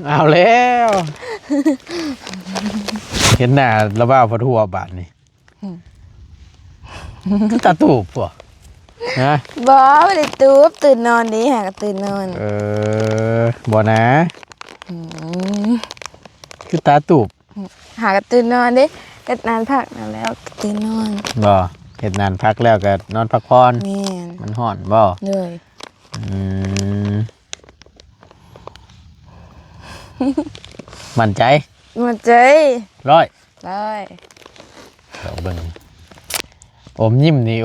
เอาแล้วเห็นหน้าระบ้าพอทั่วบาทนี่ตาตูบป่ะนะบ่ไม่ได้ตูบตื่นนอนดีหากตื่นนอนบ่นะคือตาตูบหากตื่นนอนดิก็นานพักนั่นแล้วตื่นนอนบ่เห็นนานพักแล้วก็นอนพักผ่อนมันห่อนบ่เลยมั่นใจร้อยเราเบิ่งอมยิ้มนี่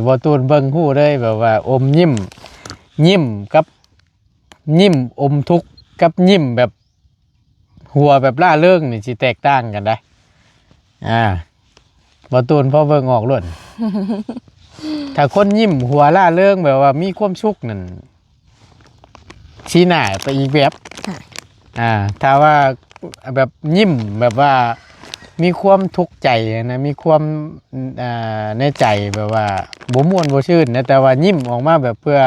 บ่ตูนเบิ่งฮู้เลยแบบว่าอมยิ้มกับยิ้มอมทุกข์กับยิ้มแบบหัวแบบล่าเริงนี่สิแตกต่างกันได้บ่ตูนพอเบิ่งออกล้วนถ้าคนยิ้มหัวล่าเริงแบบว่ามีความสุขนั่นชี้หน้าไปอีกแบบถ้าว่าแบบยิ้มแบบว่ามีความทุกข์ใจนะมีความในใจแบบว่าบ่ม่วนบ่ชื่นนะแต่ว่ายิ้มออกมาแบบเพื่อ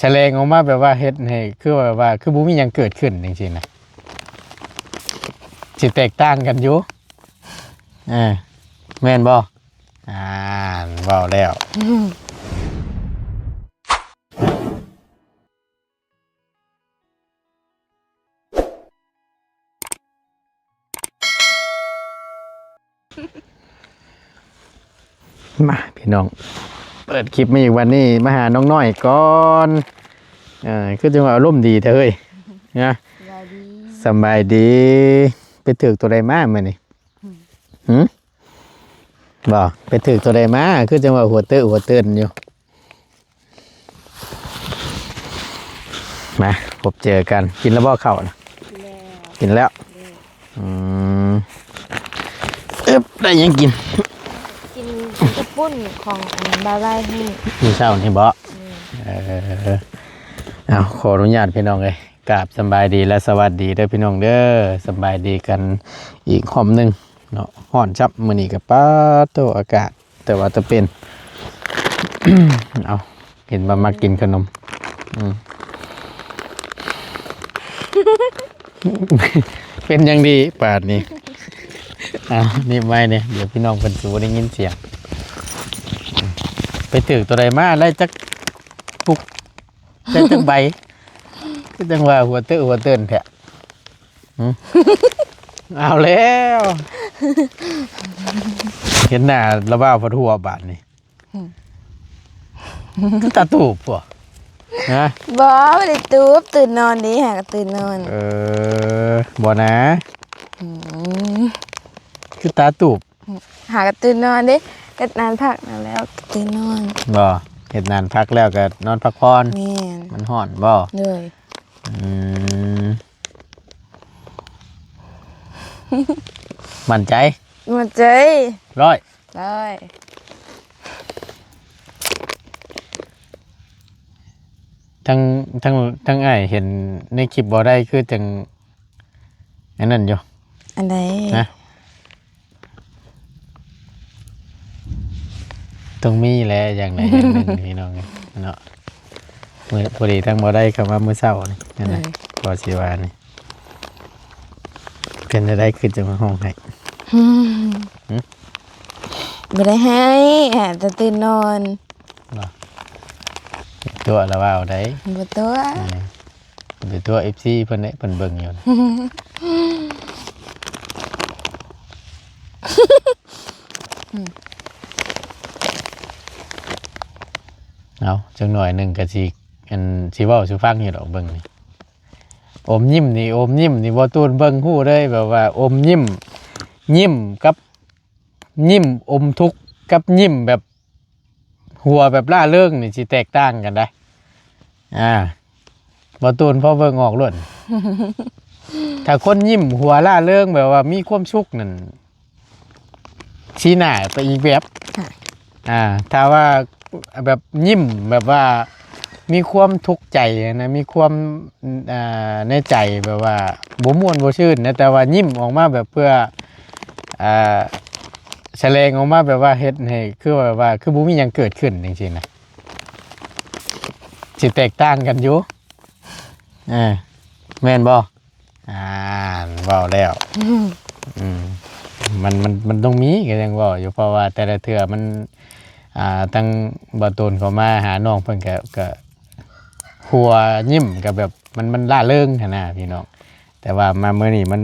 แสดงออกมาแบบว่าเฮ็ดให้คือแบบว่าคือบ่มีหยังเกิดขึ้นจริงๆนะสิแตกต่างกันอยู่แม่นบ่เว้าแล้วมาพี่น้องเปิดคลิปมาอีกวันนี้มาหาน้องน้อยก่อนคือจังหวะอารมณ์ดีเถอะเฮ้ยนะสบายดีไปถึกตัวใดมาเมื่อนี่บ่ไปถึกตัวใดมาคือจังหวะหัวเตื้นอยู่มาพบเจอกันกินแล้วบ่เข้านะกินแล้วได้ยังกินกระปุ้นของบาไลให้มีเช้านี่บ่ขออนุญาตพี่น้องเลยกราบสบายดีและสวัสดีเด้อพี่น้องเด้อสบายดีกันอีกหอมหนึ่งเนาะห่อนจับมื้อนี้กับป้าโตอากาศแต่ว่าจะเป็น เอาเห็นมากินขนมเป็นยังดีปาดนี้นี่ไม่เนี่ยเดี๋ยวพี่น้องเป็นสูได้ยินเสียงไปถึกตัวใดมาไล่จักปุกได้จักใบก็จังว่าหัวเตื้นแท้เอาแล้วเห็นหน้าระบ้าพอทั่วบาทนี่ตาตูบป่ะนะบ่ไม่ได้ตูบตื่นนอนดีหากตื่นนอนบ่นะคือตาตูบหากตื่นนอนดิก็นานพักนั่นแล้วตื่นนอนบ่เห็นนานพักแล้วก็นอนพักผ่อนมันห่อนบ่เลยมั่นใจร้อยทั้งไอ้เห็นในคลิปบ่ได้คือจังอันนั้นอยู่อันใดนะต้องมีแหละอย่างไหนอย่างหนึ่งพี่น้องเนาะพอดีทั้งบ่ได้คำว่ามื้อเช้านี่นั่นแหละบ่สิว่านี่เป็นได้คือจะมาห้องให้บ่ได้ให้แต่ตื่นนอนตัวละว่าเอาได้บ่ตัวเป็นตัว FC เพิ่นได้เพิ่นเบิ่งอยู่เอาจังหน่อยหนึ่งกะสิสิเว้าสิฟังอยู่ดอกเบิ่งนี่อมยิ้มนี่บ่ตูนเบิ่งฮู้เลยแบบว่าอมยิ้มกับยิ้มอมทุกข์กับยิ้มแบบหัวแบบล่าเริงนี่สิแตกต่างกันได้บ่ตูนพอเบิ่งออกล้วนถ้าคนยิ้มหัวล่าเริงแบบว่ามีความสุขนั่นชี้หน้าไปอีกแบบถ้าว่าแบบยิ้มแบบว่ามีความทุกข์ใจนะมีความในใจแบบว่าบ่ม่วนบ่ชื่นนะแต่ว่ายิ้มออกมาแบบเพื่อแสดงออกมาแบบว่าเฮ็ดให้คือแบบว่าคือบ่มีหยังเกิดขึ้นจริงๆนะสิแตกต่างกันอยู่ แม่นบ่เว้าแล้วมันต้องมีก็ยังเว้าอยู่เพราะว่าแต่ละเทื่อมันตั้งบ่ตูนเขามาหาน้องเพิ่นก็หัวยิ้มก็แบบมันล่าเริงหั่นน่ะพี่น้องแต่ว่ามามื้อนี้มัน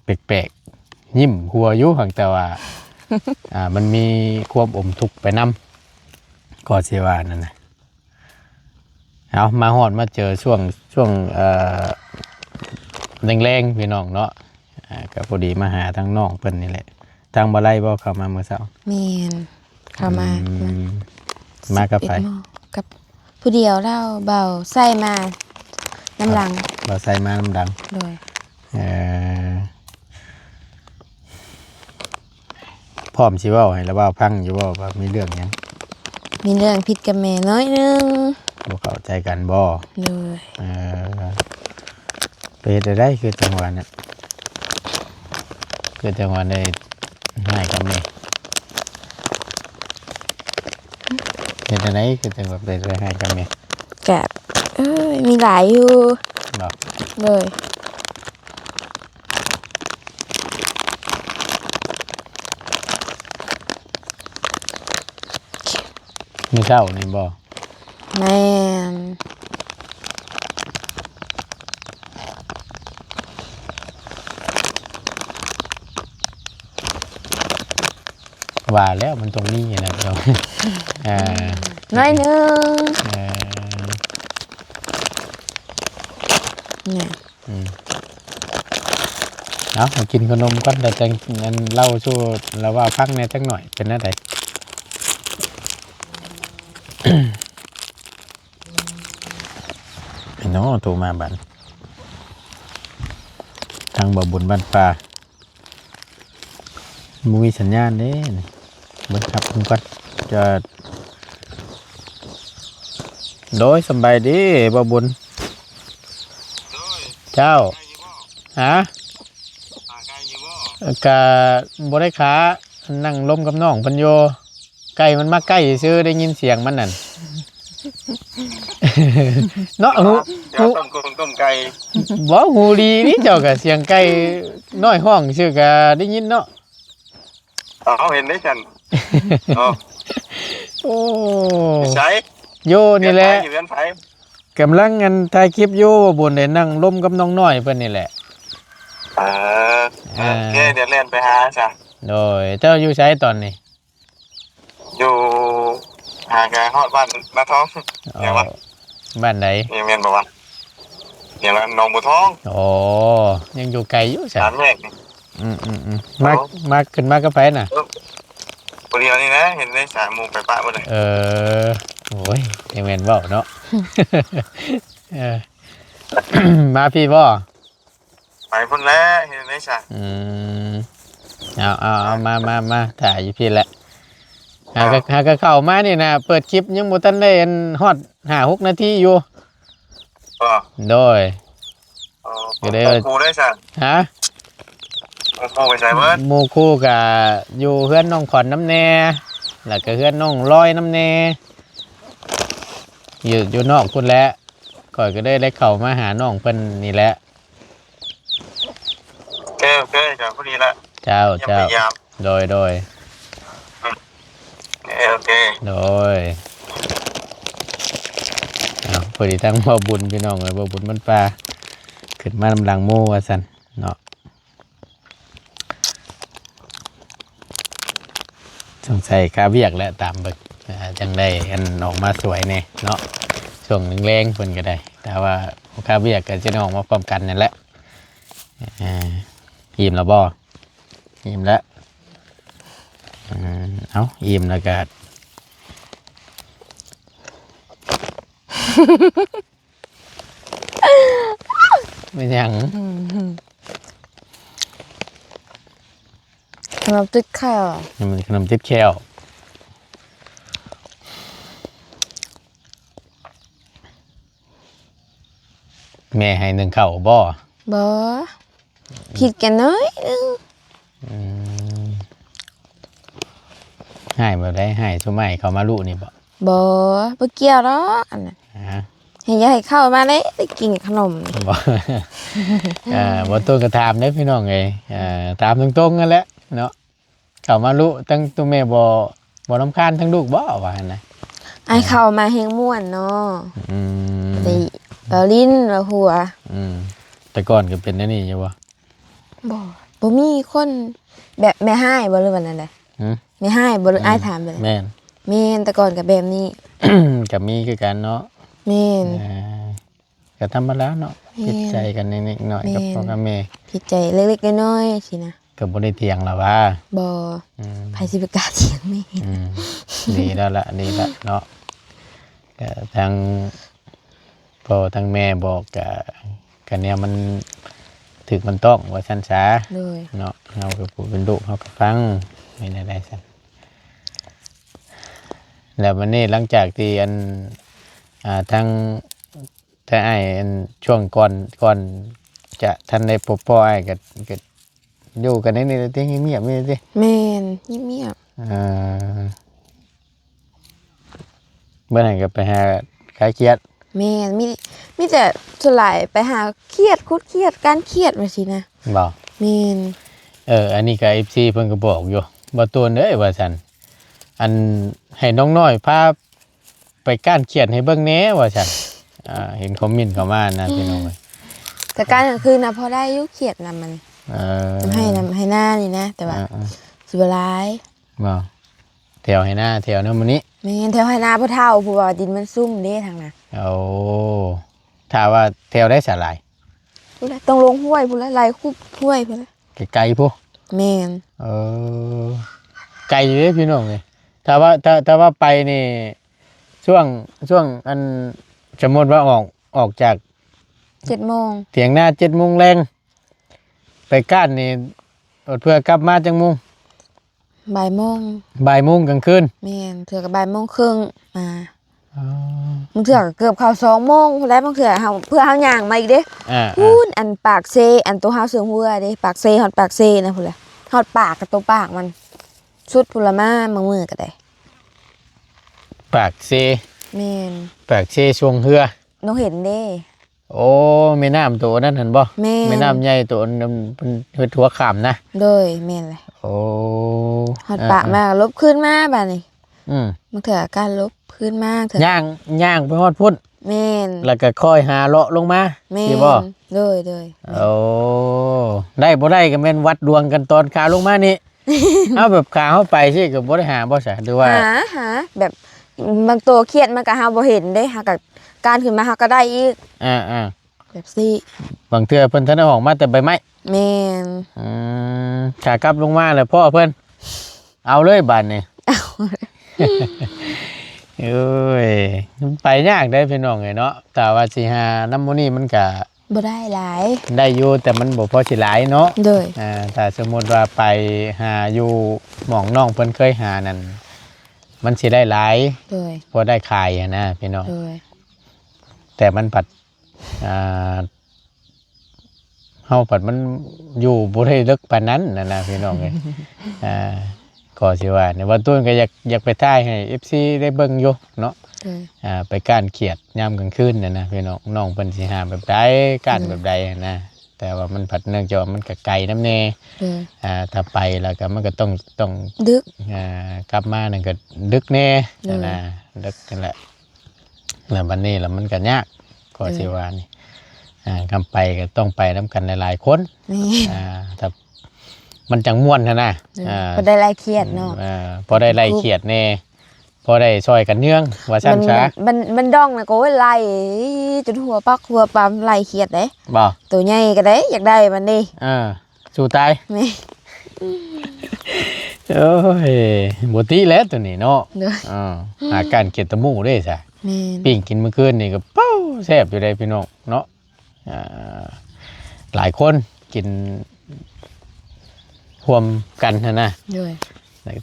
แปลกๆยิ้มหัวอยู่หั่นแต่ว่ามันมีความอมทุกข์ไปนำก็สิว่านั่นน่ะเอามาฮอดมาเจอช่วงแรงๆพี่น้องเนาะก็พอดีมาหาทางน้องเพิ่นนี่แหละทางบ่ไล่บ่เข้ามาเมื่อเช้าแม่นเข้ามามากับไผกับผู้เดียวเล่าเบาใส่มาน้ำหลังเบาใส่มาน้ำดังโดยพร้อมสิเว้าให้แล้วเว้าพังอยู่บ่ว่ามีเรื่องหยังมีเรื่องผิดกับแม่น้อยนึงบ่เข้าใจกันบ่เลยไปเฮ็ดได้คือจังหวะนั้นคือจังหวะได้ให้กันแม่เฮ็ดได้คือจังหวะได้ให้กันแม่กะมีหลายอยู่บ่เลยมีเช้านี่บ่แม่นว่าแล้วมันตรงนี้นะเราน้อยนึงเนี่ยเอามากินขนมก่อนแต่จังนั้นเล่าชู้แล้วว่าพักเนี่ยจังหน่อยเป็นอะไรไอ้น้องโทรมาบันทางบ่บุญบ้านป่ามีสัญญาณเด้เบิ่งครับคุณก่อนจะโดยสบายดีบ่บุญเจ้าฮะกะบ่ได้ขานั่งล้มกับน้องเพิ่นโยไก่มันมาใกล้ซื่อได้ยินเสียงมันนั่นเนาะหูต้มไก่บ่หูดีนี่เจ้าก็เสียงไก่น้อยห้องซื่อก็ได้ยินเนาะเอาเห็นได้ฉันโอ้ใช่โยนี่แหละกำลังกันถ่ายคลิปโยบนได้นั่งล้มกับน้องน้อยเพิ่นนี่แหละโอเคเดี๋ยวเล่นไปหาจ้ะโดยเจ้าอยู่ไสตอนนี้อยู่หาแกฮอดบ้านนาท้องอย่างวะบ้านไหนยังเมียนบอกว่าอย่างนั้นหนองบัวทองโอ้ยังอยู่ไกลอยู่จ้ะสามแยกมาขึ้นมากับไผน่ะคนเดียวนี่นะเห็นได้3 โมงไปปะหมดเลยโอ้ยยังแม่นเว้าเนาะมาพี่บ่ไปพุ่นแล้วเห็นได้จ้ะเอามาถ่ายอยู่พี่แหละหาก็เข้ามานี่นะเปิดคลิปยังบ่ทันได้ฮอด5-6 นาทีอยู่โดยก็ได้ครูได้จ้ะฮะโมไปใส่เบิร์ดโมคู่กับอยู่เพื่อนน้องขอนน้ำแน่แล้วก็เพื่อนน้องลอยน้ำแน่อยู่นอกคุณแล้วก่อนก็ได้เข้ามาหาน้องเพิ่นนี่แหละโอเคจากพอดีละเจ้าโดยโอเคโดยพอดีทั้งบ่บุญพี่น้องเลยบ่บุญมันปลาขึ้นมานำหลังโม่ว่าซั่นเนาะสงสัยค่าเวียกและตามเบิกจังได้กันออกมาสวยเนี่ยเนาะช่วงแรงๆเพิ่นก็ได้แต่ว่าค่าเวียกก็จะออกมาพร้อมกันนั่นแหละอิ่มแล้วบ่อิ่มแล้วเอาอิ่มแล้วก็ไม่ยังขนมติดข้าวมันขนมติดแก้วแม่ให้1 ข้าวบ่ผิดกันน้อยนึงให้บ่ได้ให้ซุไม้เขามาลุนี่บ่เกี่ยวหรอกอันนั้น ให้ยายเข้ามาเลยได้กินขนม บ่ บ่ตัวก็ถามเด้อพี่น้องเอ้ยถามตรงๆนั่นแหละเนาะเข้ามารู้ตั้งตัวแม่บ่รำคาญทั้งลูกบ่ว่าหั่นน่ะ ไอเข้ามาเฮงม่วนเนาะ อืม ได้เราลิ้นเราหัว แต่ก่อนก็เป็นอันนี้อยู่บ่ บ่มีคนแบบแม่ให้บ่หรือว่านั่นแหละ แม่ให้บ่หรืออ้ายถามเลย แม่น แม่นแต่ก่อนก็แบบนี้ ก็มีคือกันเนาะ แม่น ก็ธรรมดาเนาะ แม่น คิดใจกันนิดๆหน่อยกับ แม่น พ่อกับแม่ ผิดใจเล็กๆน้อยๆสินะ ก็บ่ได้เถียงหรอกว่า บ่ อืม ไผสิไปกล้าเถียงแม่ อืมดีแล้วล่ะดีแล้วเนาะก็ทางพ่อทางแม่บอกกันเนี่ยมันถึกมันต้องว่าซั่นซะ เลย เนาะเฮาก็พูดเป็นลูกเฮาก็ฟังไม่ได้ซั่นแล้ววันนี้หลังจากที่ทางถ้าอ้ายช่วงก่อนจะทันได้พบพ่ออ้ายก็อยู่กันในนี่ติเงียบๆนี่ติ แม่นเงียบ เมื่อไหร่ก็ไปหาคลายเครียด ๆแม่นมีแต่ส่วนหลายไปหาเครียดคุดเครียดการเครียดว่าสินะ บ่ แม่น อันนี้ก็ FC เพิ่นก็บอกอยู่บ่ตัวเด้อว่าซั่นอันให้น้องน้อยพาไปก้านเครียดให้เบิ่งแหน่ว่าซั่นเห็นคอมเมนต์เข้ามานะพี่น้องเอ้ย แต่การกลางคืนน่ะพอได้อยู่เครียดนำมัน ทำ ให้หน้านี่นะแต่ว่าสิบ่ร้าย บ่แถวให้หน้าแถวนั้นมื้อนี้ แม่นแถวให้หน้าพ่อเฒ่าผู้ว่าดินมันซุ่มเด้ทางน่ะ โอ้ถ้าว่าแถวได้สาหลาย พุ่นละต้องลงห้วยพุ่นละไหลคุบห้วยพุ่นละ ไกลๆพุ แม่น ไกลอยู่เด้อพี่น้องเอ้ยถ้าว่าไปนี่ช่วงอันสมมุติว่าออกจาก 7:00 เถียงหน้า7:00 นแรงไปก้านนี่อดเพื่อกลับมาจังมุง บ่ายโมง บ่ายโมงกลางคืน แม่นเถื่อก็บ่ายโมงครึ่งมาบางเถื่อก็เกือบเข้า2:00นพุ่นแล้วบางเถื่อเฮาเพื่อเฮาย่างมาอีกเด้ พูนอันปากเซอันตัวเฮาเสืองหัวเด้ปากเซฮอดปากเซนะพุ่นละฮอดปากกับตัวปากมันสุดพุ่นละมาบางมื้อก็ได้ ปากเซ แม่น ปากเซช่วงเฮือ น้องเห็นเด้ โอ้แม่น้ำตัวนั้นเห็นบ่ แม่น แม่น้ำใหญ่ตัวนั้นเป็นเฮ็ดหัวขามนะ โดยแม่นเลย โอ้ ฮอดปากมาลบขึ้นมาบัดนี้ อืม บางเถื่อการลบขึ้นมาเถื่ย่างไปฮอดพุ่น แม่น แล้วก็ค่อยหาเลาะลงมา แม่ สิ น บ่ โดย โอ้ได้บ่ได้ก็แม่นวัดดวงกันตอนขาลงมา นี่ เอาแบบขาเฮาไปสิก็บ่ได้หาบ่ซะหรือว่า หาแบบบางตัวเครียดมันก็เฮาบ่เห็นเด้หากับการขึ้นมาเฮาก็ได้อีก อ่า แบบซี่ บางเทื่อเพิ่นทันได้ออกมาแต่ใบไม้ แม่น ขากลับลงมาเลยพ่อเพื่อนเอาเลยบานนี่ เอ้ยไปยากได้พี่น้องไงเนาะแต่ว่าสิหาน้ำมูนี่มันก็ บ่ได้หลาย ได้อยู่แต่มันบ่พอสิหลายเนาะ โดย ถ้าสมมติว่าไปหาอยู่หม่องน้องเพิ่นเคยหานั่นมันสิได้หลาย โดย พอได้ขายอะนะพี่น้อง โดย แต่มันผัดเฮาผัดมันอยู่บ่ได้ลึกปานนั้นนะพี่น้องเอ้ย ก็สิว่าในวันต้นก็อยากไปถ่ายให้ FC ได้เบิ่งอยู่เนาะ โดย ไปก้านเขียดยามกลางคืนน่ะนะพี่น้องเพิ่นสิหาแบบใดก้านแบบใดนะแต่ว่ามันผัดเนื่องจากว่ามันก็ไกลน้ำแน่ โดย ถ้าไปแล้วก็มันก็ต้อง ดึก กลับมานั่นก็ดึกแน่ อืม นะดึกนั่นแหละแล้ววันนี้แล้วมันก็ยากก็สิว่านี่คำไปก็ต้องไปนํกันหลายๆคน นี่ ถ้ามันจังม่วนนะ พอได้ไล่เครียดเนาะ พอได้ไล่เขียดแน่พอได้ซอยกันเนื่องว่าซั่นซะ มันดองนะก็ไล่จนหัวปักหัวปั๊มไล่เครียดเด้ บ่ ตัวใหญ่ก็ได้อยากได้มันนี่ สู้ตาย แม่ โอ้ยบ่ติแล้วตัวนี้เนาะ เด้อ อาการเกลียดตะหมู่เด้ซะ แม่น ปิ้งกินเมื่อคืนนี่ก็เป้าแซ่บอยู่ได้พี่น้องเนาะหลายคนกินรวมกันนะ ด้วย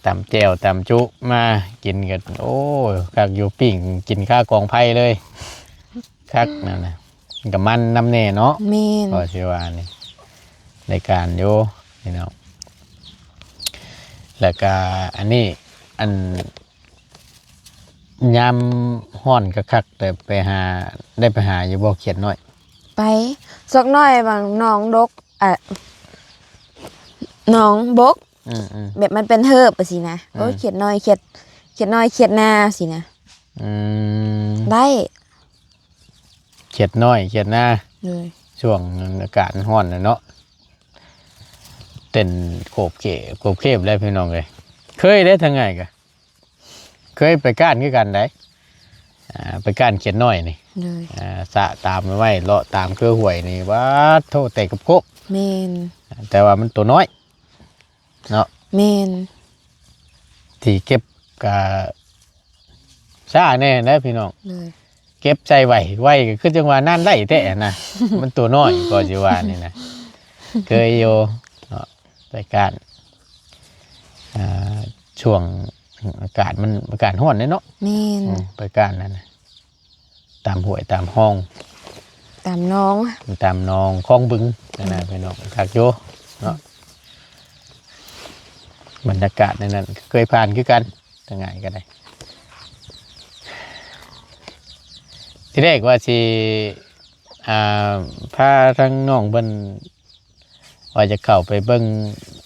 ตำแจ่วตำจุมากินกันโอ้ยคักอยู่ปิ้งกินข้าวกองไผ่เลยคักนั่นนะกับมันน้ำเน่เนาะ แม่น ก็ชื่อว่านี่ในการโยพี่น้องแล้วก็อันนี้ ยามฮ้อนคักๆแต่ไปหาได้ไปหาอยู่บ่เขียดน้อย ไปสักหน่อยบางหน้องดกหน้องบก อืม แบบมันเป็นเฮิบไปสินะโอ้ยเขียดน้อยเขียดน้อยเขียดหน้าสินะ อืม ได้ เขียดน้อยเขียดหน้า เลย ช่วงอากาศร้อนน่ะเนาะเต้นโขบเข็บได้พี่น้องเลยเคยได้ทางไงกะเคยไปก้านคือกันได้ไปก้านเขียดน้อยนี่ เลย สะตามไว้เลาะตามเครือห่วยนี่ว่าโทษแต่กับโคก เมน แต่ว่ามันตัวน้อยเนาะ เมน ที่เก็บกะซ่าแน่นะพี่น้อง เลย เก็บใจไว้ก็คือจังหวะนั่นได้แต่นะ มันตัวน้อยก็จะว่านี่นะเคยโยเนาะไปการช่วงอากาศมันอากาศร้อนเนาะ เมน ไปการนั่นนะตามห้วยตามห้อง ตามน้อง ตามหนองคลองบึงนั่นนะพี่น้องคักโยเนาะบรรยากาศในนั้นเคยผ่านคือกันทั้งไงก็ได้ที่แรกว่าสิพาทั้งน้องเบิ่นว่าจะเข้าไปเบิ่ง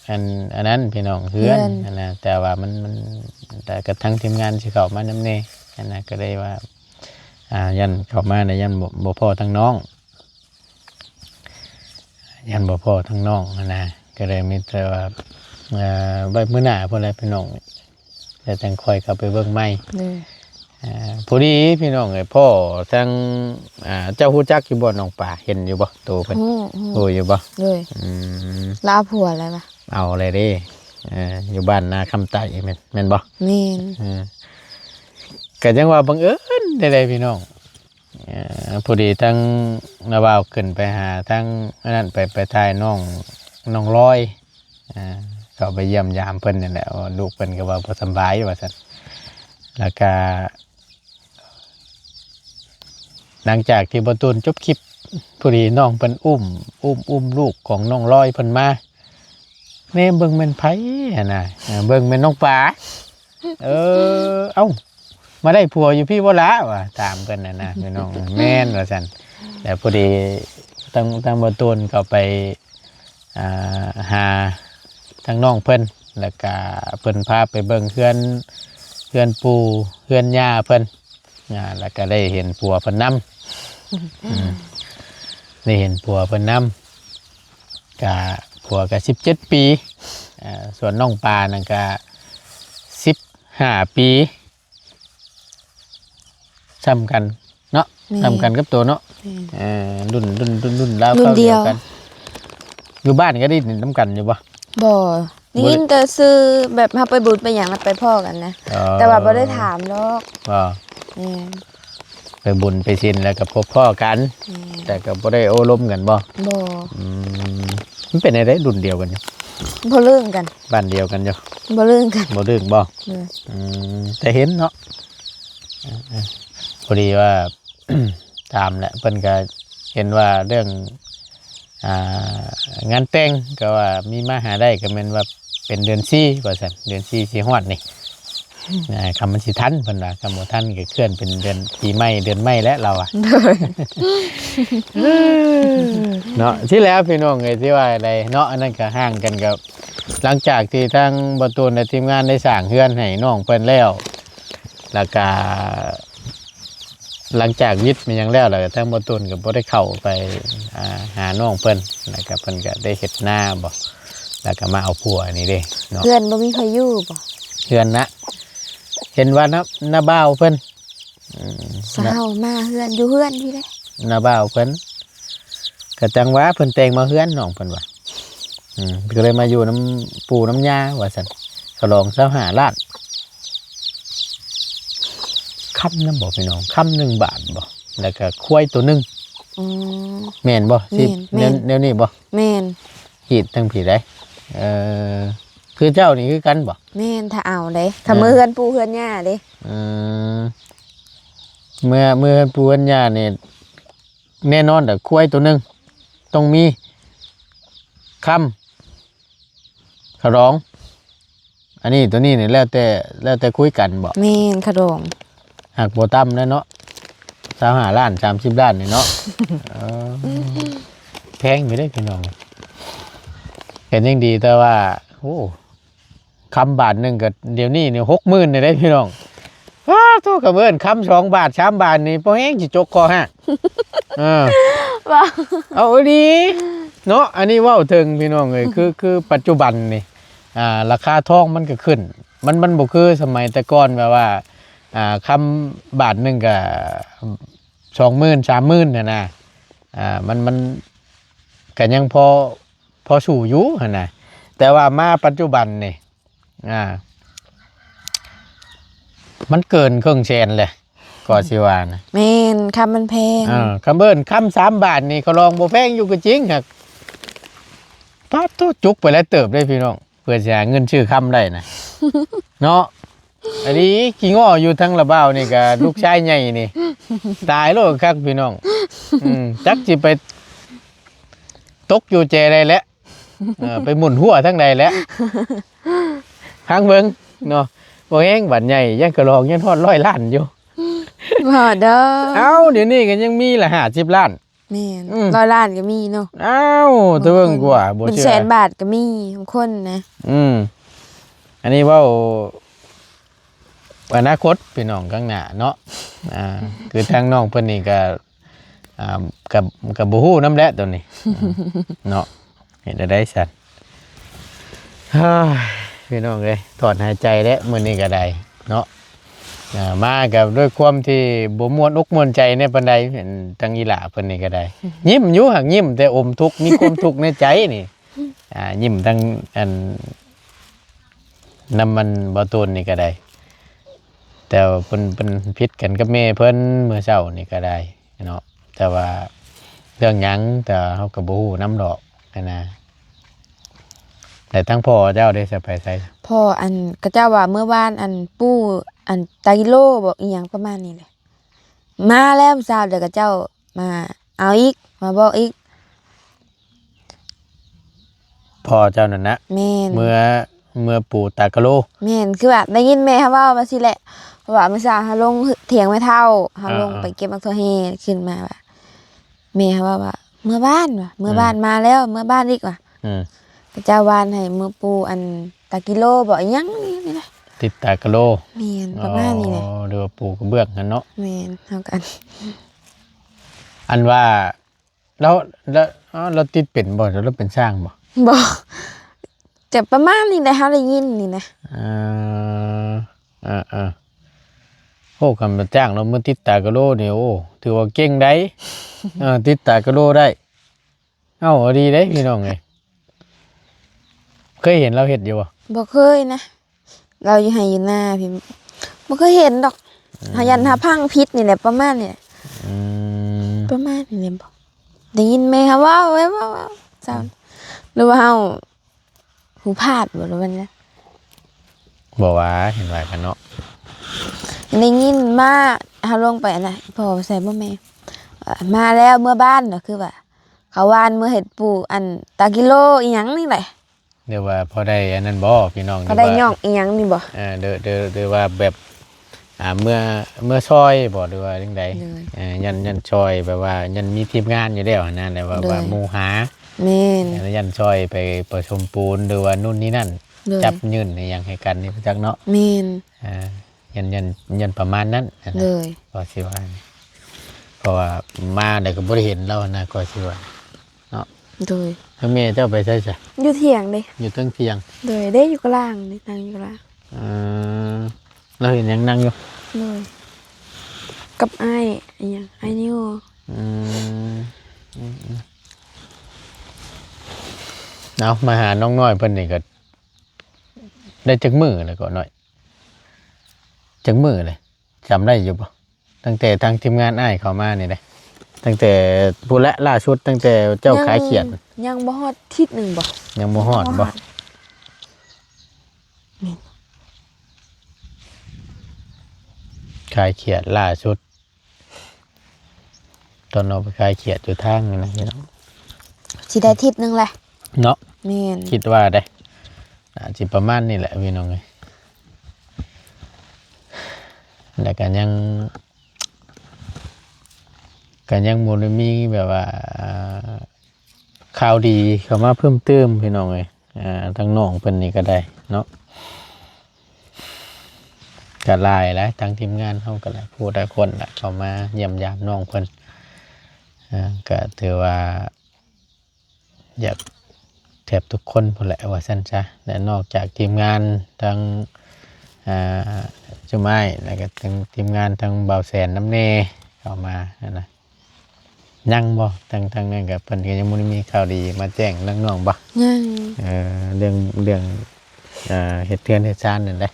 อันนั้นพี่น้องเฮือนนั่นนะแต่ว่ามันแต่กระทั่งทีมงานสิเข้ามานำแน่นั่นนะก็เลยว่ายันเข้ามาในยันบ่พอทั้งน้องยันบ่พอทั้งน้องนั่นนะก็เลยมีแต่ว่าไว้มื้อหน้าพุ่นแหละพี่น้องแต่จังค่อยเข้าไปเบิ่งใหม่ เลย พอดีพี่น้องไอ้พ่อทั้งเจ้าฮู้จักอยู่บ่น้องป่าเห็นอยู่บ่โตเพิ่น โอ้ โอ้อยู่บ่ เลย ลาผัวอะไรปะ เอาอะไรเด้อยู่บ้านนาคำใต้แม่นบ่ เมน ก็จังว่าบังเอิญได้พี่น้องพอดีทั้งนาบ่าวขึ้นไปหาทั้งนั้นไปถ่ายน้องร้อยเขาไปเยี่ยมยามเพิ่นนี่แหละลูกเพิ่นก็ว่าบ่สำบายว่าซั่นแล้วก็หลังจากที่บ่ตูนจบคลิปพอดีน้องเพิ่นอุ้มลูกของน้องร้อยเพิ่นมาแม่เบิ่งแม่นไผน่ะเบิ่งแม่นน้องปลาเอ้ามาได้ผัวอยู่พี่บ่ละว่ะตามเพิ่นน่ะนะพี่น้องแม่นว่าซั่นแต่พอดีตั้งบ่ตูนก็ไปหาทางน้องเพิ่นแล้วก็เพิ่นพาไปเบิ่งเฮือนปู่เฮือนย่าเพิ่นแล้วก็ได้เห็นผัวเพิ่นนำได้เห็นผัวเพิ่นนำก็ผัวก็17 ปีส่วนน้องปลานั่นก็15 ปีซ้ำกันเนาะซ้ำกันกับตัวเนาะรุ่นแล้วเข้าเดียวกันอยู่บ้านก็ได้น้ำกันอยู่บ่ บ่นี่ยินแต่ซื้อแบบมาไปบุญไปอย่างแล้วไปพ่อกันนะแต่ว่าบ่ได้ถามหรอก บ่ นี่ ไปบุญไปศีลแล้วก็พบพ่อกัน แต่ก็บ่ได้โอ้ล้มกันบ่ บ่ มันเป็นอะไรรุ่นเดียวกันอยู่ บ่เรื่องกัน บ้านเดียวกันอยู่ บ่เรื่องกัน บ่เรื่องบ่แต่เห็นเนาะพอดีว่า ตามแหละเพิ่นก็เห็นว่าเรื่องงานแต่งก็ว่ามีมาหาได้ก็แม่นว่าเป็นเดือน4ว่าซั่นเดือน4สิฮอดนี่คำมันสิทันเพิ่นว่าคำบ่ทันก็เคลื่อนเป็นเดือนปีใหม่เดือนใหม่แล้วเราอ่ะ เนาะที่แล้วพี่น้องไอ้ที่ว่าอะไรเนาะอันนั้นก็ห่างกันกับหลังจากที่ทางบ่ตูนและทีมงานได้สร้างเฮือนให้น้องเพิ่นแล้วแล้วก็หลังจากวิทย์มันยังแล้วแล้วทางบ่ตูนก็บ่ได้เข้าไปหาน้องเพิ่นแล้วก็เพิ่นก็ได้เฮ็ดหน้าบ่แล้วก็มาเอาผัวนี่เด้เนาะ เพื่อนบ่มีใครอยู่บ่ เฮือนนะเห็นว่าน้าบ่าวเพิ่น สาวมาเพื่อนอยู่เพื่อนพี่เด้ น้าบ่าวเพิ่นก็จังว่าเพิ่นแต่งมาเฮือนน้องเพิ่นว่าก็เลยมาอยู่น้ำปู่น้ำยาว่าซั่นฉลอง25 ล้านคำน้ำบอกพี่น้องคำ1 บาทบ่แล้วก็ควายตัวหนึ่งแม่นบ่สิแนวนี้บ่ แม่น หีดทั้งผีได้คือเจ้านี่คือกันบ่ แม่นถ้าเอาเด้ถ้ามือเพื่อนปู่เพื่อนย่าเด้ เมื่อปู่เฮือนย่านี่แน่นอนแต่ควายตัวหนึ่งต้องมีคำขร้อง อันนี้ตัวนี้เนี่ยแล้วแต่คุยกันบ่ แม่นขะดอง หักบ่ต่ำแล้วเนาะ25ล้าน30ล้านนี่เนาะเออแพงอยู่เด้พี่น้องเห็นยังดีแต่ว่าโอ้คำบาทหนึงก็เดี๋ยวนี้นี่60,000นี่ได้พี่น้องว้าโทษกับเอิ้นคำ2บาท3บาทนี่บ่แฮงสิจกคอฮะว่าเอาดีเนาะอันนี้เว้าถึงพี่น้องเอ้ยคือปัจจุบันนี่ราคาทองมันก็ขึ้นมันบ่คือสมัยแต่ก่อนแบบว่าคำบาทหนึงก็20,000 30,000น่ะนะมันก็ยังพอสู่อยู่หั่นน่ะแต่ว่ามาปัจจุบันนี่มันเกินครึ่งแสนเลยก็สิว่านะแม่นคำมันแพงคำเบิ้นคำ3บาทนี่เขาลองบ่แพงอยู่ก็จริงครับป้าโตจุกไปแล้วเติบได้พี่น้องเพื่อจะหาเงินชื่อคำได้นะ เนาะอันนี้ขี้ง้ออยู่ทั้งระเบ้านี่ก็ลูกชายใหญ่นี่ตายแล้วครับพี่น้องจักสิไปตกอยู่แจใดแล้วไปหมุนหัวทั้งใดแล้วทางเบิ่งเนาะบ่แฮงบัดใหญ่ยังก็ลองยังทอด100ล้านอยู่บ่เด้อเอ้าเดี๋ยวนี้ก็ยังมีละ50ล้านแม่น100ล้านก็มีเนาะเอ้าตัวเบิ่งกว่าบ่เชื่อเป็นแสนบาทก็มีบางคนนะอันนี้เว้าอนาคตพี่น้องข้างหน้าเนาะคือทางน้องเพิ่นนี่ก็กับบ่ฮู้นำแหละตัวนี้เนาะเห็นได้ซั่นพี่น้องเอ้ยถอนหายใจแล้วมื้อนี้ก็ได้เนาะมากับด้วยความที่บ่ม่วนอกม่วนใจในปานใดเห็นทางอีหล่าเพิ่นนี่ก็ได้ยิ้มอยู่หักยิ้มแต่อมทุกข์มีความทุกข์ในใจนี่ยิ้มทั้งอันน้ำมันบ่ตูนนี่ก็ได้แต่เพิ่นผิดกันกับแม่เพิ่นเมื่อเช้านี่ก็ได้เนาะแต่ว่าเรื่องหยังแต่เฮาก็บ่ฮู้นำดอกนะแต่ทั้งพ่อเจ้าได้สิไปไสพ่ออันก็เจ้าว่าเมื่อวานอันปู่อันตากิโลบอกอีหยังประมาณนี้แหละมาแล้วเช้าเดี๋ยวก็เจ้ามาเอาอีกมาบอกอีกพ่อเจ้านั่นนะแม่นเมื่อปู่ตากะโลแม่นคือว่าได้ยินแม่เฮาเว้ามาสิแหละว่าเมื่อเช้าเฮาลงเถียงไม่เท่าเฮาลงไปเก็บมักถั่วแห้ขึ้นมาว่าแม่เฮาว่าเมื่อบ้านว่ะเมื่อบ้านมาแล้วเมื่อบ้านอีกว่ะเจ้าวานให้เมื่อปู่อันตากิโลบอกอีหยังนี่นะติดตากะโลแม่นประมาณนี้แหละเดี๋ยวปู่กระเบื้องกันเนาะแม่นเฮากันอันว่าเราติดเป็นบ่เราเป็นช่างบ่จะประมาณนี้แหละเฮาได้ยินนี่นะโอ้คำว่าจ้างเราเมื่อติดตากะโลนี่โอ้ถือว่าเก่งได้ติดตากะโลได้เอ้าดีได้พี่น้องไงเคยเห็นเราเห็ดอยู่บ่เคยนะเราอยู่ให้อยู่หน้าพี่บ่เคยเห็นดอกหายันหาพังพิษนี่แหละประมาณนี้ประมาณนี้แหละบ่ได้ยินไหมคะว่าไว้ว่าเจ้าหรือว่าเฮาหูพลาดบ่หรือว่าเนี่ยบ่ว่าเห็นว่ากันเนาะได้ยินมาเฮาลงไปน่ะพ่อใส่บ่แม่มาแล้วเมื่อบ้านก็คือว่าเขาวานเมื่อเฮ็ดปู่อันตากิโลอีหยังนี่แหละเดี๋ยวว่าพอได้อันนั้นบ่พี่น้องพอได้ย่องอีหยังนี่บ่เดี๋ยวว่าแบบเมื่อซอยบ่หรือว่าจังไดยันซอยแบบว่ายันมีทีมงานอยู่แล้วนั่นแหละว่าหมู่หาแม่นยันซอยไปประชุมปูนหรือว่านู่นนี่นั่นจับยืนอีหยังให้กันนี่จักเนาะแม่นยันประมาณนั้นเลยก็สิว่าเพราะว่ามาได้ก็บ่ได้เห็นแล้วนะก็สิว่าเนาะโดยแม่เจ้าไปใช่จ้ะอยู่เถียงเด้อยู่ตั้งเถียงโดยได้อยู่กลางนี่นั่งอยู่กลางเราเห็นยังนั่งอยู่เลยกับไอ้ยังไอ้นิวเอามาหาน้องน้อยเพิ่นนี่ก็ได้จักมือเลยก่อนหน่อยจักมือเลยจำได้อยู่ป่ะตั้งแต่ทางทีมงานอ้ายเข้ามานี่เลยตั้งแต่พูดและล่าชุดตั้งแต่เจ้าขายเขียดยังบ่ฮอดทิศหนึ่งบ่ยังบ่ฮอดบ่ขายเขียดล่าชุดตอนเราไปขายเขียดอยู่ทางนี่นะพี่น้องสิได้ทิศนึงแหละเนาะแม่นคิดว่าได้สิประมาณนี้แหละพี่น้องเอ้ย แล้วก็ยังบ่ได้มีแบบว่าข่าวดีเข้ามาเพิ่มเติมพี่น้องเอ้ยทางน้องเพิ่นนี่ก็ได้เนาะก็หลายแล้วทางทีมงานเฮาก็หลายผู้หลายคนแหละเข้ามาเยี่ยมยามน้องเพิ่นก็ถือว่าอยากแทบทุกคนพุ่นแหละว่าซั่นซะและนอกจากทีมงานทางจุไม้แล้วก็ทางทีมงานทางเบาแสนน้ำเนเข้ามานะยังบ่ทางนั้นก็เพิ่นก็ยังบ่ได้มีข่าวดีมาแจ้งน้องๆบ่ยังเรื่องเฮ็ดเทือนเฮ็ดชานนั่นแหละ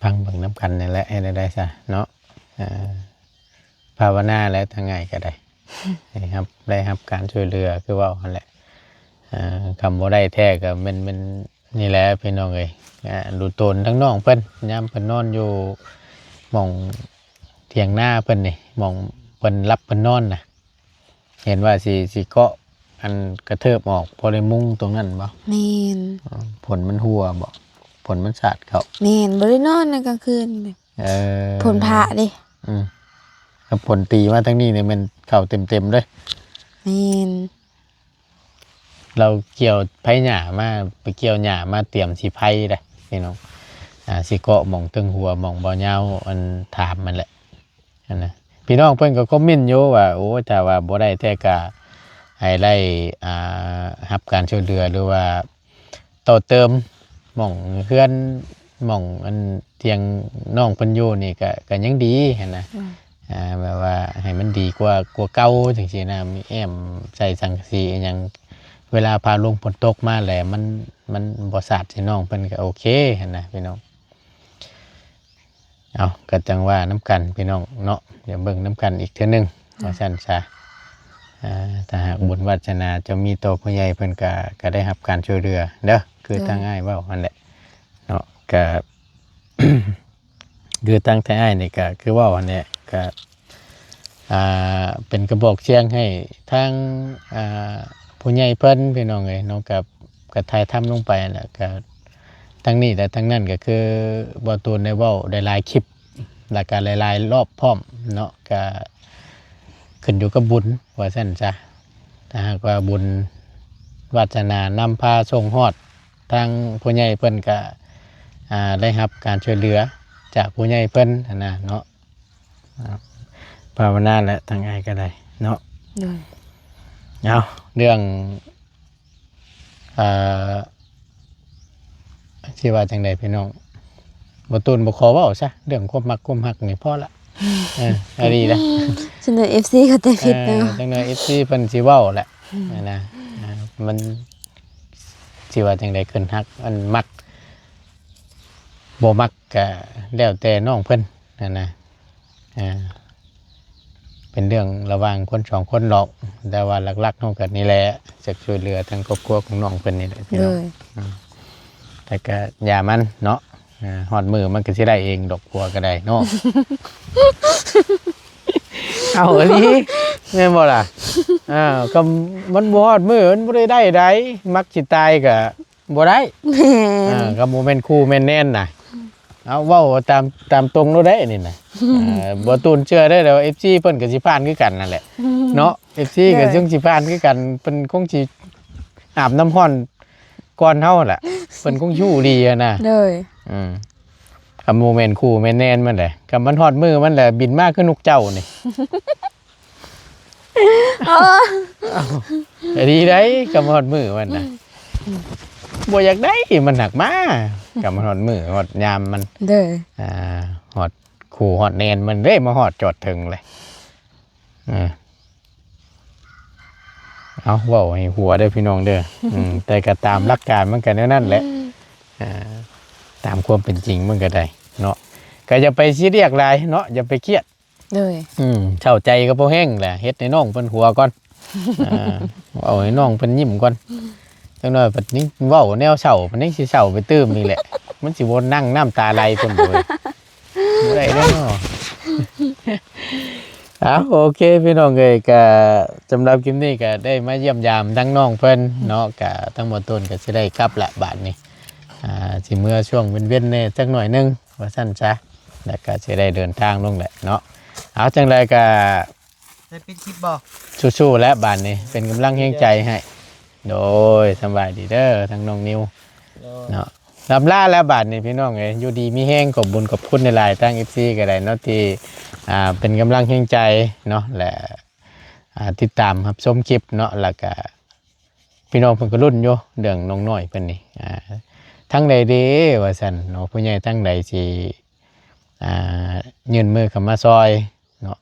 ฟังเบิ่งน้ำกันนี่แหละให้ได้ซะเนาะภาวนาแล้วทางไงก็ได้ครับได้รับการช่วยเหลือคือว่าหั่นแหละคำบ่ได้แท้ก็มันนี่แหละพี่น้องเอ้ยดูตนทั้งน้องเพิ่นยามเพิ่นนอนอยู่หม่องเถียงหน้าเพิ่นนี่หม่องเพิ่นรับเพิ่นนอนน่ะเห็นว่าสิเกาะอันกระเทิบออกพอได้มุ้งตรงนั้นบ่แม่นผลมันหัวบ่ผลมันสาดเขาแม่นบ่ได้นอนในกลางคืนผลพระดิกับผลตีมาทั้งนี้เนี่ยมันเข่าเต็มเลยแม่นเราเกี่ยวไผ่หญ้ามาไปเกี่ยวหญ้ามาเตรียมสิไผ่ได้พี่น้องสิเกาะหม่องตึงหัวหม่องบ่ยาวอันถามมันแหละนะพี่น้องเพิ่นก็คอมเมนต์อยู่ว่าโอ้ถ้าว่าบ่ได้แต่ก็ให้ไล่รับการช่วยเหลือหรือว่าต่อเติมหม่องเฮือนหม่องอันเตียงน้องเพิ่นอยู่นี่ก็ยังดีหั่นนะแบบว่าให้มันดีกว่าเก่าจังซี่นะมีแอมใส่สังกะสีอีหยังเวลาพาลงฝนตกมาแหละมันบ่สาดสิน้องเพิ่นก็โอเคหั่นนะพี่น้องเอาก็จังว่าน้ำกันพี่น้องเนาะเดี๋ยวเบิ่งน้ำกันอีกเทื่อนึงว่าซั่นซะถ้าหากบุญวาสนาจะมีโตผู้ใหญ่เพิ่นก็ได้รับการช่วยเหลือเด้อคือทางอ้ายเว้านั่นแหละเนาะก็ คือทางไทยอ้ายนี่ก็คือเว้าอันเนี้ยก็เป็นกระบอกเสียงให้ทางผู้ใหญ่เพิ่นพี่น้องเอ้ยเนาะกับถ่ายทำลงไปแหละก็ทั้งนี้แต่ทั้งนั้นก็คือบ่ตูนได้เว้าได้หลายคลิปแล้วก็หลายๆรอบพร้อมเนาะก็ขึ้นอยู่กับบุญว่าซั่นซะถ้าหากว่าบุญวาสนานำพาส่งฮอดทางผู้ใหญ่เพิ่นก็ได้รับการช่วยเหลือจากผู้ใหญ่เพิ่นนะเนาะภาวนาและทางไงก็ได้เนาะเอาเรื่องที่ว่าจังใดพี่น้องบ่ตูนบ่ขอเว้าซะเรื่องความมักความฮักนี่พอละดีละจังได๋ FC ก็แต่ผิดเนาะจังได๋ FC เพิ่นสิเว้าแหละนะมันสิว่าจังใดขึ้นฮักมันมักบ่มักก็แล้วแต่น้องเพิ่นนะเป็นเรื่องระหว่างคนสองคนหรอกแต่ว่าหลักๆเฮาก็นี่แหละจะช่วยเหลือทั้งครอบครัวของน้องเพิ่นนี่แหละพี่น้องแต่ก็อย่ามันเนาะฮอดมือมันก็สิได้เองดอกบัวก็ได้เนาะ เอาอันนี้แม่นบ่ล่ะก็มันบ่ฮอดมือมันบ่ได้ใดมักสิตายก็บ่ได้ก็บ่แม่นคู่แม่นแน่นน่ะเอาเว้าตามตรงโลดได้นี่น่ะบ่ตูนเชื่อได้แล้ว FC เพิ่นก็สิผ่านคือกันนั่นแหละเนาะ FC ก็ซึ่งสิผ่านคือกันเพิ่นคงสิอาบน้ำร้อนก่อนเฮาแหละเพิ่นคงอยู่ดีอะนะกับโมเมนต์คู่แม่นแน่นมันแหละกับมันฮอดมือมันแหละบินมากขึ้นนกเจ้านี่ดีได้กับฮอดมือมันนะบ่อยากได้มันหนักมากกับมันฮอดมือฮอดยามมันฮอดคู่ฮอดแน่นมันเด้มาฮอดจอดถึงเลยเอาเว้าให้หัวเด้อพี่น้องเด้อแต่ก็ตามหลักการมันก็นั่นแหละตามความเป็นจริงมันก็ได้เนาะก็อย่าไปซีเรียสหลายเนาะอย่าไปเครียดเลยเศร้าใจก็บ่แห้งแหละเฮ็ดให้น้องเพิ่นหัวก่อนเอาให้น้องเพิ่นยิ้มก่อนจังน้อยบัดนี้เว้าแนวเศร้ามันยังสิเศร้าไปตื้มนี่แหละมันสิวนนั่งน้ำตาไหลเพิ่นบ่ได้เด้อ โอเคพี่น้องเอ้ยก็สำหรับคลิปนี้ก็ได้มาเยี่ยมยามทั้งน้องเพิ่นเนาะก็ทั้งหมดต้นก็สิได้กลับละบาดนี้สิเมื่อช่วงเว้นๆเนี่ยจักหน่อยนึงว่าซั่นซะแล้วก็สิได้เดินทางลงแหละเนาะเอาจังไดก็ ได้ปิดคลิปบ่ สู้ๆและบาดนี้เป็นกำลังแห่งใจให้โดยสบายดีเด้อทั้งน้องนิวเนาะลำลาแล้วบาดนี้พี่น้องเอ้ยอยู่ดีมีแห้งขอบบุญขอบคุณในหลายๆตั้ง FC ก็ได้เนาะที่เป็นกำลังแห่งใจเนาะและติดตามรับชมคลิปเนาะแล้วก็พี่น้องเพิ่นก็รุ่นอยู่เรื่องน้องน้อยเพิ่นนี่ทั้งใดเด้ว่าซั่นเนาะผู้ใหญ่ทั้งใดสิยื่นมือเข้ามาซอยเนาะ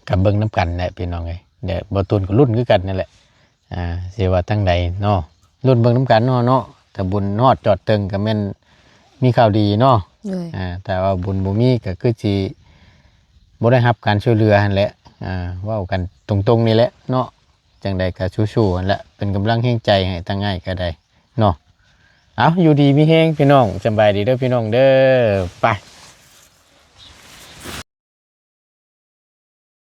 กับเบิ่งน้ำกันแหละพี่น้องเอ้ยเดี๋ยวบ่ตูนก็รุ่นคือกันนั่นแหละสิว่าทั้งใดเนาะรุ่นเบิ่งน้ำกันเนาะถ้าบุญฮอดจอดตึงก็แม่นมีข่าวดีเนาะแต่ว่าบุญบ่มีก็คือสิบ่ได้รับการช่วยเหลือหั่นแหละเว้ากันตรงๆนี่แหละเนาะจังใดก็สู้ๆหั่นแหละเป็นกำลังแห่งใจให้ทั้งง่ายก็ได้เนาะเอาอยู่ดีมีแฮงพี่น้องสบายดีเด้อพี่น้องเด้อไป